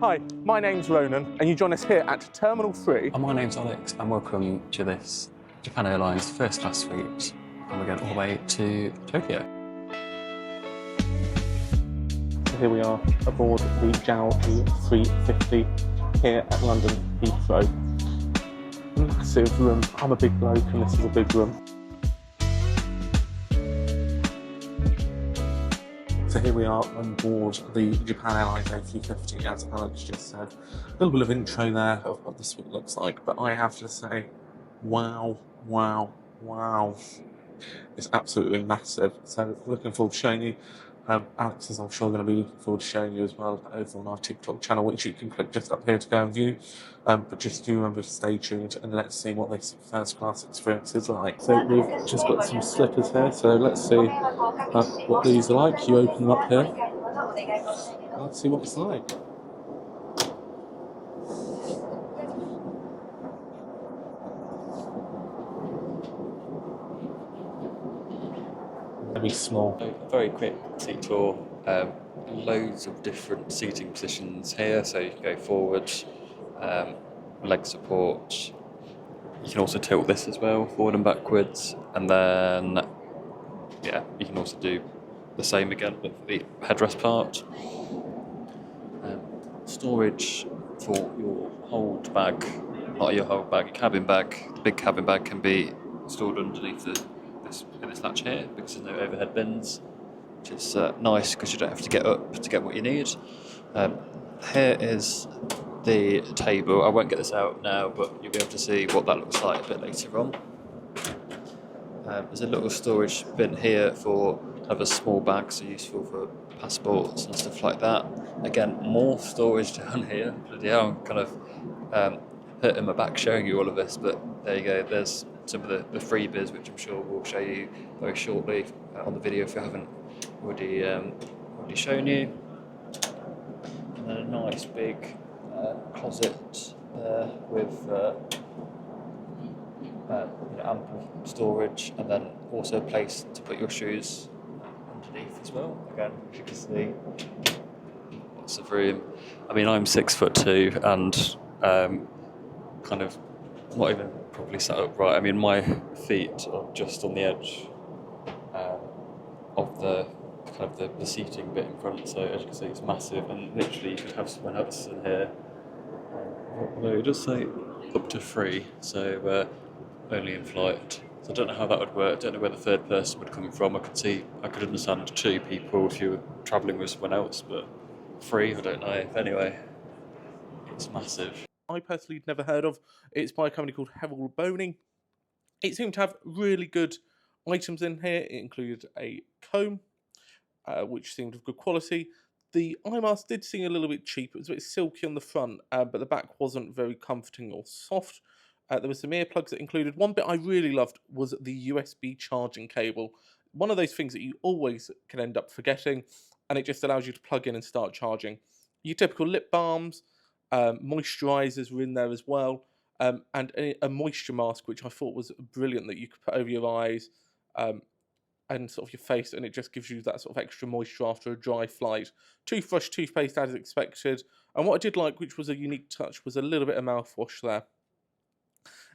Hi, my name's Ronan and you join us here at Terminal 3. And my name's Alex and welcome to this Japan Airlines First Class flight, and we're going all the way to Tokyo. So here we are aboard the JAL A350 here at London Heathrow. Massive room. I'm a big bloke and this is a big room. So here we are on board the Japan Airlines A350, as Alex just said. A little bit of intro there of what the suite looks like, but I have to say, wow. It's absolutely massive. So looking forward to showing you. Alex is, I'm sure, going to be looking forward to showing you as well over on our TikTok channel, which you can click just up here to go and view. But just do remember to stay tuned and let's see what this first class experience is like. So we've just got some slippers here, so let's see what these are like. You open them up here. Let's see what it's like. Very small. A very quick seat tour. Loads of different seating positions here, so you can go forward, leg support. You can also tilt this as well, forward and backwards, and then you can also do the same again, but for the headrest part. Storage for your hold bag, not your hold bag, your cabin bag. The big cabin bag can be stored underneath this latch here because there's no overhead bins, which is nice because you don't have to get up to get what you need. Here is the table. I won't get this out now, but you'll be able to see what that looks like a bit later on. There's a little storage bin here for a small bags, so useful for passports and stuff like that. Again, more storage down here. Bloody hell, I'm kind of hurting my back showing you all of this, but there you go. There's some of the freebies, which I'm sure we'll show you very shortly on the video if we haven't already shown you. And then a nice big closet there with ample storage, and then also a place to put your shoes underneath as well. Again, as you can see, lots of room. I mean, I'm 6'2" and kind of not even properly sat upright. I mean, my feet are just on the edge of the seating bit in front. So as you can see, it's massive, and literally you could have someone else in here. Although it does say up to 3, so only in flight. So I don't know how that would work. I don't know where the third person would come from. I could understand 2 people if you were travelling with someone else, but 3, I don't know. Anyway, it's massive. I personally never heard of. It's by a company called Heathrow Boning. It seemed to have really good items in here. It included a comb, which seemed of good quality. The eye mask did seem a little bit cheap. It was a bit silky on the front, but the back wasn't very comforting or soft. There were some earplugs that included. One bit I really loved was the USB charging cable. One of those things that you always can end up forgetting, and it just allows you to plug in and start charging. Your typical lip balms, moisturisers were in there as well, and a moisture mask, which I thought was brilliant, that you could put over your eyes and sort of your face, and it just gives you that sort of extra moisture after a dry flight. Toothbrush, toothpaste as expected, and what I did like, which was a unique touch, was a little bit of mouthwash there.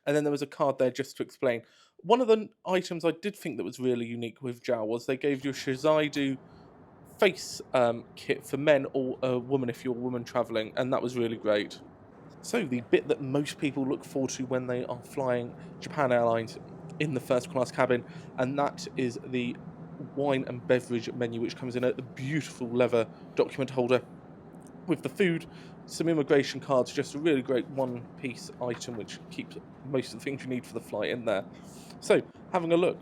And then there was a card there just to explain. One of the items I did think that was really unique with JAL was they gave you a Shizaido face kit for men or a woman if you're a woman travelling, and that was really great. So the bit that most people look forward to when they are flying Japan Airlines in the first class cabin, and that is the wine and beverage menu, which comes in a beautiful leather document holder with the food, some immigration cards, just a really great one-piece item which keeps most of the things you need for the flight in there. So, having a look.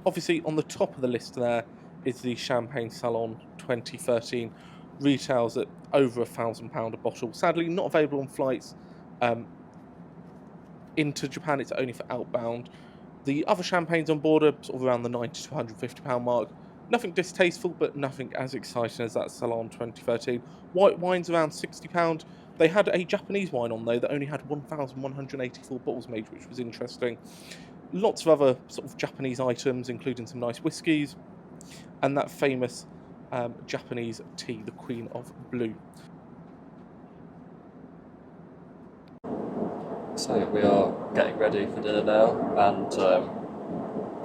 Obviously, on the top of the list there is the Champagne Salon 2013. Retails at over £1,000 a bottle. Sadly, not available on flights into Japan. It's only for outbound. The other champagnes on board are sort of around the £90 to £150 mark. Nothing distasteful, but nothing as exciting as that Salon 2013. White wine's around £60. They had a Japanese wine on, though, that only had 1,184 bottles made, which was interesting. Lots of other sort of Japanese items, including some nice whiskies, and that famous Japanese tea, the Queen of Blue. So we are getting ready for dinner now, and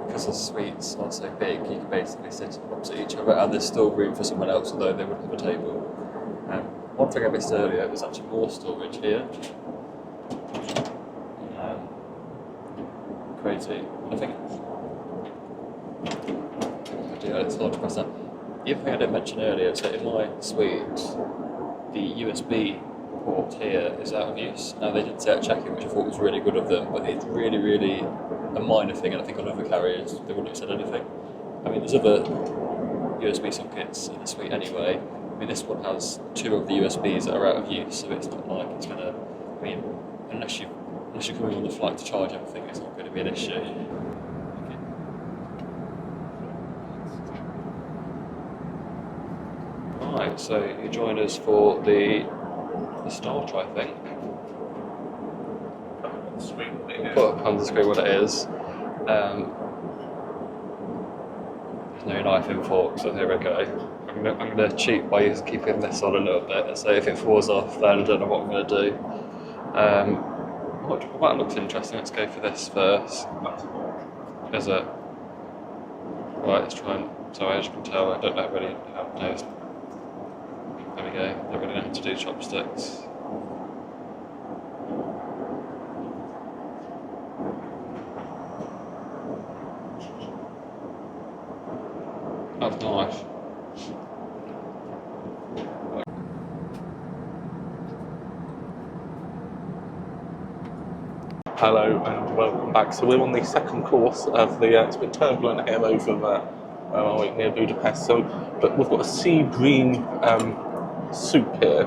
because the suites are so big, you can basically sit opposite each other, and there's still room for someone else, although they would have a table. One thing I missed earlier, there's actually more storage here. Crazy. I think it's hard to press that. The other thing I didn't mention earlier, so in my suite, the USB port here is out of use. Now they did say at check-in, which I thought was really good of them, but it's really, really a minor thing, and I think on other carriers they wouldn't have said anything. I mean, there's other USB sockets in the suite anyway. I mean, this one has 2 of the USBs that are out of use, so it's not like it's going to, I mean, unless you're coming on the flight to charge everything, it's not going to be an issue. Right, so you join us for the starter, I think. Put up on the screen what it is. There's no knife and fork, so here we go. I'm going to cheat by keeping this on a little bit, and so if it falls off, then I don't know what I'm going to do. That looks interesting. Let's go for this first. Is it? Right, let's try and. Sorry, as you can tell, I don't know really how to do. There we go. Don't really know how to do chopsticks. That's nice. Hello and welcome back. So we're on the second course of the. It's a bit turbulent here over near Budapest. But we've got a sea green soup here.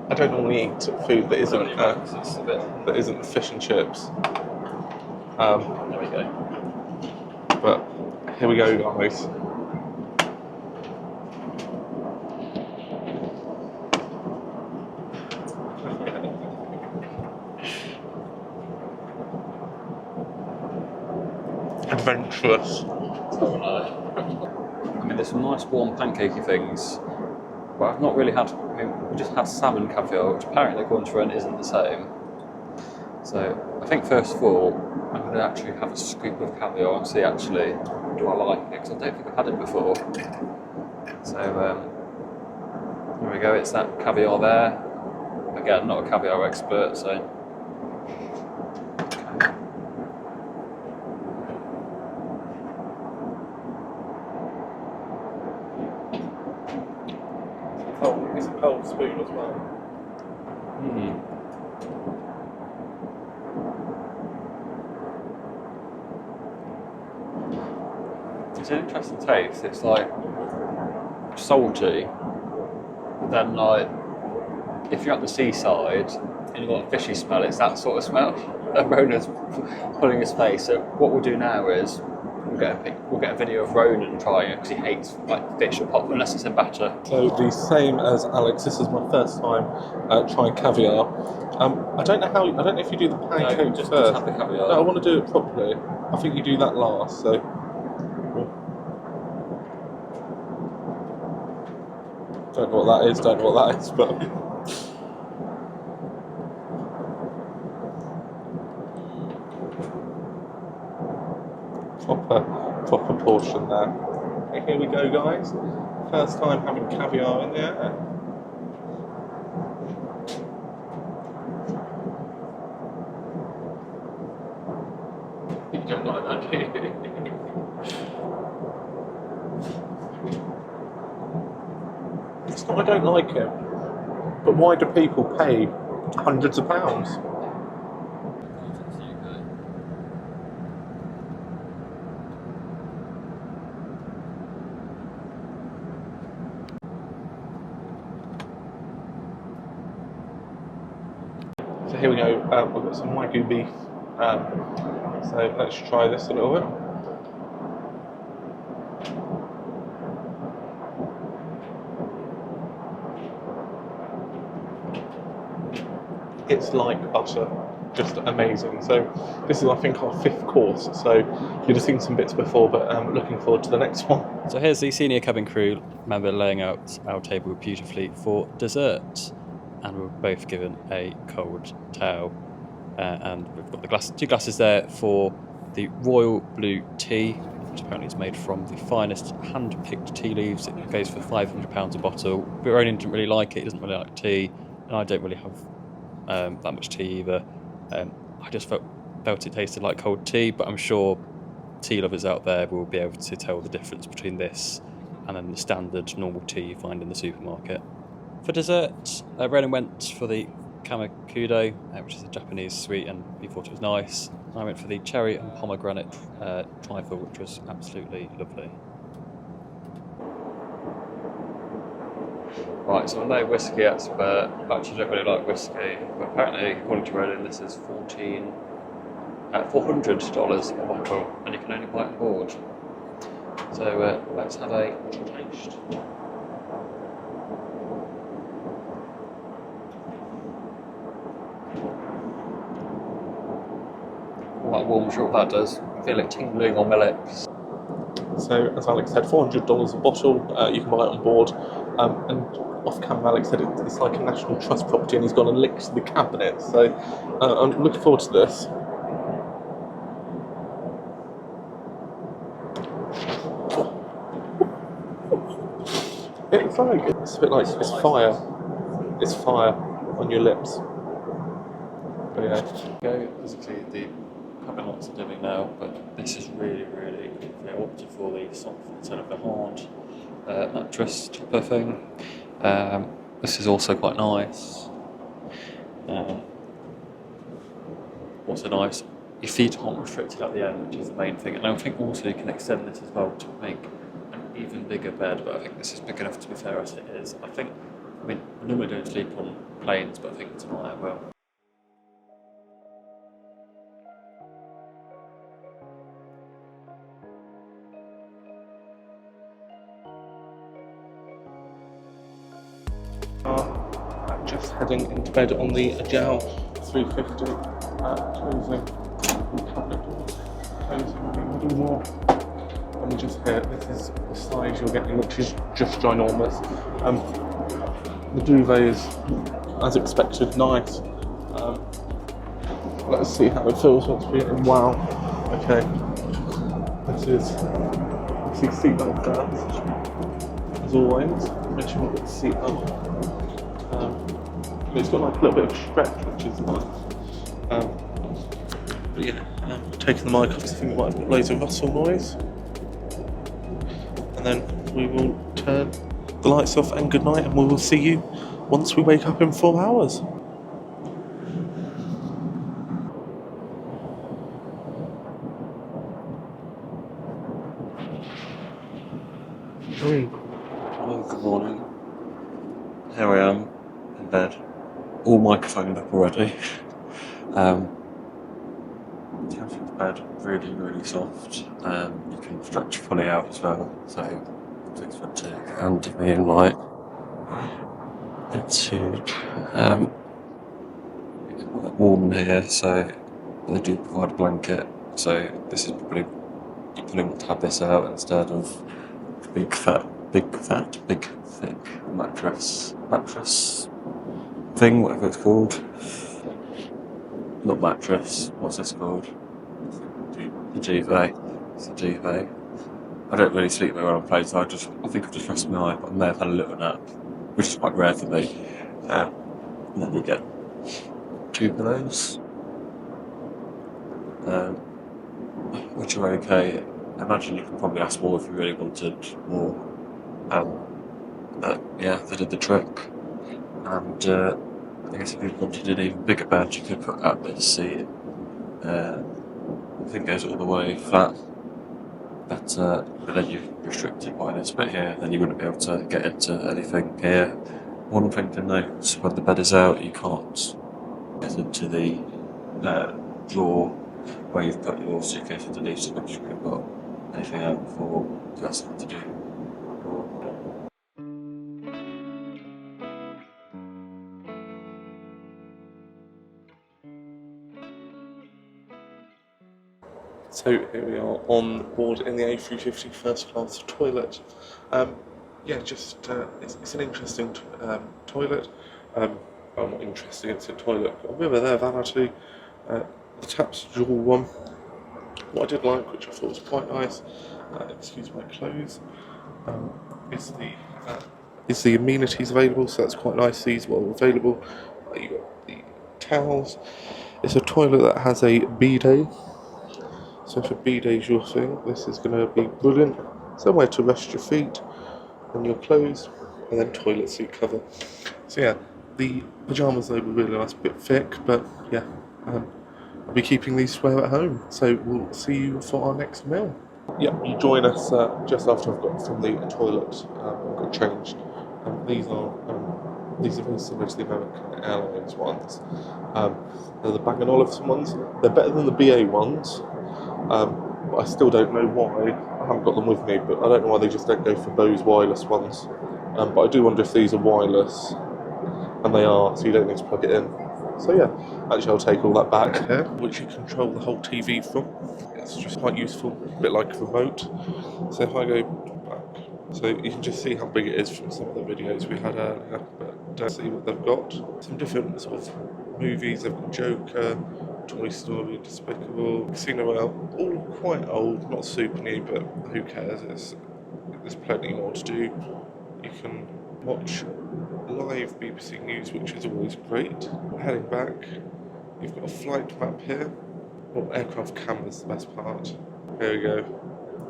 I don't normally eat food that isn't fish and chips. There we go. But here we go, guys. Adventurous. I mean, there's some nice warm pancakey things, but I've not really had. I mean, we just had salmon caviar, which apparently according to Ren isn't the same. So I think first of all, I'm going to actually have a scoop of caviar and see actually do I like it, because I don't think I've had it before. So there we go. It's that caviar there. Again, not a caviar expert, so. It's a cold spoon as well. It's an interesting taste. It's like salty, but then like if you're at the seaside and you've got a fishy smell, it's that sort of smell. Ronan's pulling his face. So what we'll do now is we'll get a video of Ronan trying it, because he hates like fish or pop unless it's in batter. So the same as Alex. This is my first time trying caviar. I don't know if you do the pancake just first. have the caviar. No, I want to do it properly. I think you do that last. So. Don't know what that is, but. Proper portion there. Okay, here we go, guys. First time having caviar in there. You don't like that, do you? It's not I don't like it, but why do people pay hundreds of pounds? So here we go, we've got some Wagyu beef, so let's try this a little bit. It's like butter, just amazing. So this is, I think, our 5th course, so you'd have seen some bits before, but looking forward to the next one. So here's the senior cabin crew member laying out our table beautifully for dessert. and we were both given a cold towel. And we've got the two glasses there for the royal blue tea, which apparently is made from the finest hand-picked tea leaves. It goes for £500 a bottle. Ronan didn't really like it. He doesn't really like tea, and I don't really have that much tea either. I just felt it tasted like cold tea, but I'm sure tea lovers out there will be able to tell the difference between this and then the standard normal tea you find in the supermarket. For dessert, Ronan went for the kamakudo, which is a Japanese sweet, and he thought it was nice. I went for the cherry and pomegranate trifle, which was absolutely lovely. Right, so I'm no whiskey expert. I actually don't really like whiskey, but apparently, according to Ronan, this is $400 a bottle, and you can only buy it on board. So let's have a taste. Quite warm, sure what that does. I feel it tingling on my lips. So, as Alex said, $400 a bottle. You can buy it on board. And off camera, Alex said it's like a National Trust property, and he's gone and licked the cabinet. So, I'm looking forward to this. It's like it's a bit like it's fire. It's fire on your lips. But yeah. Go. Basically, the cabinets are dimming now, but this is really, really. I opted for the soft instead of the hard mattress topper thing. This is also quite nice. Also nice. Your feet aren't restricted at the end, which is the main thing. And I think also you can extend this as well to make an even bigger bed, but I think this is big enough to be fair as it is. I normally don't sleep on planes, but I think tonight I will. Just heading into bed on the JAL 350, closing the cabinet door, closing the middle wall. Let me just hear, this is the size you're getting, which is just ginormous. The duvet is, as expected, nice. Let's see how it feels once we're in. Wow. Okay. This is, see seatbelt first. As always, make sure you get the seatbelt. It's got like a little bit of stretch, which is nice. But yeah, taking the mic off, because I think it might have got loads of rustle noise. And then we will turn the lights off and good night, and we will see you once we wake up in 4 hours. Oh, good morning. Here I am in bed, all microphoned up already. The bed really, really soft. You can stretch fully out as well, so 6 foot 2, and me in light. It's huge. It's quite warm in here, so they do provide a blanket. So this is probably you probably want to have this out instead of big thick mattress thing, whatever it's called. Not mattress, what's this called? The duvet. It's a duvet. I don't really sleep very well on planes, so I think I've just rested my eye, but I may have had a little nap, which is quite rare for me. And then you get 2 pillows, which are okay. I imagine you could probably ask more if you really wanted more. But yeah, they did the trick. And I guess if you wanted an even bigger bed, you could put out this seat. I think it goes all the way flat. But then you're restricted by this bit here, then you wouldn't be able to get into anything here. One thing to note, when the bed is out, you can't get into the drawer where you've put your suitcase underneath, so make sure you've got anything out before that's something to do. So here we are on board in the A350 First Class toilet. Yeah, just it's an interesting toilet. interesting. It's a toilet. Got a bit of a there vanity. The taps dual one. What I did like, which I thought was quite nice, excuse my clothes, is the amenities available. So that's quite nice. These were available. You got the towels. It's a toilet that has a bidet. So if a bidet is your thing, this is going to be brilliant. Somewhere to rest your feet and your clothes, and then toilet seat cover. So yeah, the pyjamas though were really nice, a bit thick, but yeah, I'll be keeping these to wear at home. So we'll see you for our next meal. Yeah, you join us just after I've got from the toilet and got changed. These are very similar to the American Airlines ones. They're the Bang & Olufsen ones. They're better than the BA ones. But I still don't know why. I haven't got them with me, but I don't know why they just don't go for Bose wireless ones. But I do wonder if these are wireless, and they are, so you don't need to plug it in. So yeah, actually I'll take all that back here, which you control the whole TV from. It's just quite useful, a bit like a remote. So if I go back, so you can just see how big it is from some of the videos we had earlier, but see what they've got. Some different sort of movies. They've got Joker, Toy Story, Despicable, Casino Royale, all quite old, not super new, but who cares, there's plenty more to do. You can watch live BBC News, which is always great. Heading back, you've got a flight map here. Well, aircraft camera's the best part. There we go.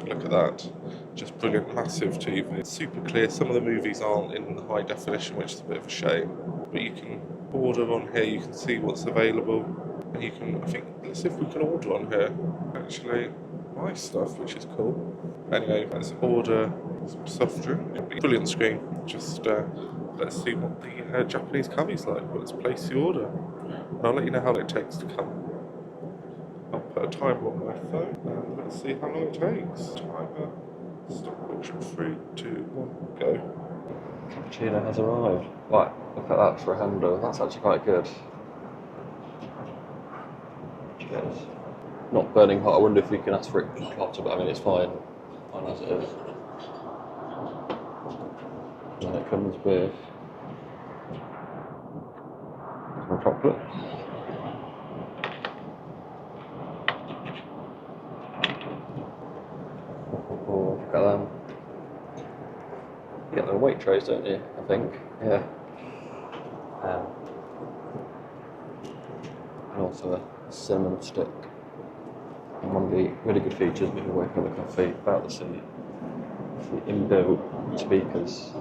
Look at that. Just brilliant, massive TV. Super clear. Some of the movies aren't in high definition, which is a bit of a shame. But you can order on here, you can see what's available. And you can, I think, let's see if we can order on here. Actually, buy stuff, which is cool. Anyway, let's order some soft drink. Brilliant screen. Just let's see what the Japanese caviar's like. Well, let's place the order. And I'll let you know how long it takes to come. I'll put a timer on my phone and let's see how long it takes. Timer, stopwatch, 3, 2, 1, go. Cappuccino has arrived. Right, look at that for a handle. That's actually quite good. Cheers. Not burning hot. I wonder if we can ask for it hotter, but I mean it's fine. Fine as it is. And then it comes with some chocolate. Oh, look at them. You get the weight trays, don't you? I think. Yeah. And also a cinnamon stick. And one of the really good features when you're working on the coffee about the inbuilt speakers.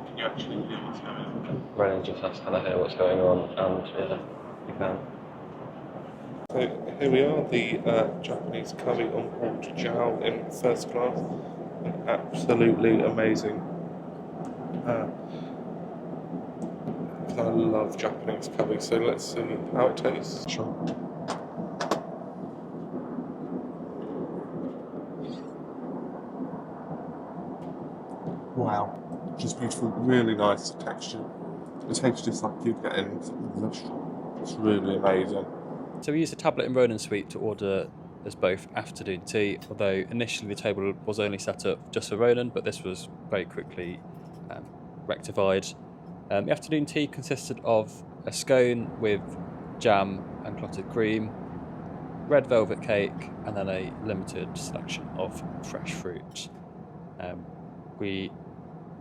Can you actually hear what's going on? Brennan just has to kind of hear what's going on, and yeah, you can. So here we are, the Japanese curry onboard jiao in first class. Absolutely amazing. I love Japanese curry, so let's see how it tastes. Sure. Wow, just beautiful, really nice texture. The taste just like you'd get in the restaurant. It's really amazing. So we used a tablet in Ronan Suite to order as both afternoon tea, although initially the table was only set up just for Ronan, but this was very quickly rectified. The afternoon tea consisted of a scone with jam and clotted cream, red velvet cake, and then a limited selection of fresh fruit. We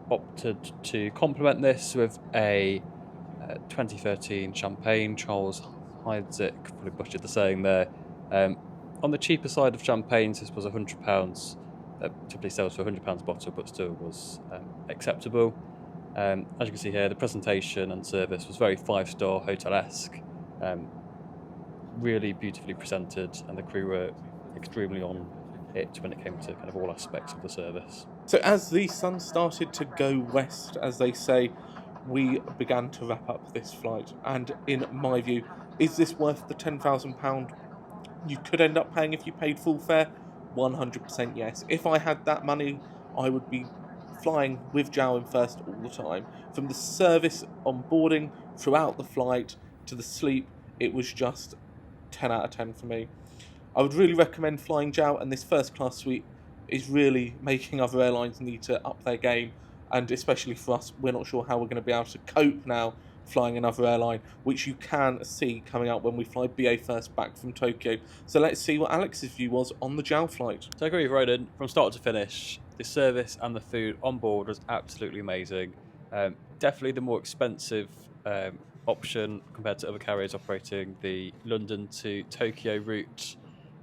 opted to complement this with a 2013 champagne. Charles Heidzik, probably butchered the saying there. On the cheaper side of champagnes, this was £100. Typically sells for £100 a bottle, but still was acceptable. As you can see here, the presentation and service was very 5-star hotel-esque, really beautifully presented, and the crew were extremely on it when it came to kind of all aspects of the service. So as the sun started to go west, as they say, we began to wrap up this flight. And in my view, is this worth the £10,000 you could end up paying if you paid full fare? 100% yes. If I had that money, I would be flying with Jiao First all the time. From the service on boarding, throughout the flight, to the sleep, it was just 10 out of 10 for me. I would really recommend flying Jiao, and this first class suite is really making other airlines need to up their game and especially for us, we're not sure how we're going to be able to cope now flying another airline, which you can see coming up when we fly BA First back from Tokyo. So let's see what Alex's view was on the JAL flight. So I agree with Ronan. From start to finish, the service and the food on board was absolutely amazing. Definitely the more expensive option compared to other carriers operating the London to Tokyo route.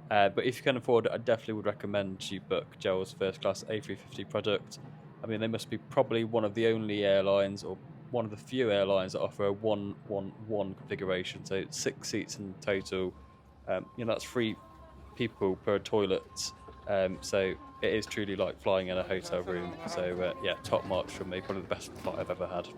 But if you can afford it, I definitely would recommend you book JAL's first class A350 product. I mean, they must be probably one of the only airlines, or one of the few airlines, that offer a 1-1-1 configuration, so 6 seats in total. That's 3 people per toilet. So it is truly like flying in a hotel room. So top marks from me, probably the best flight I've ever had.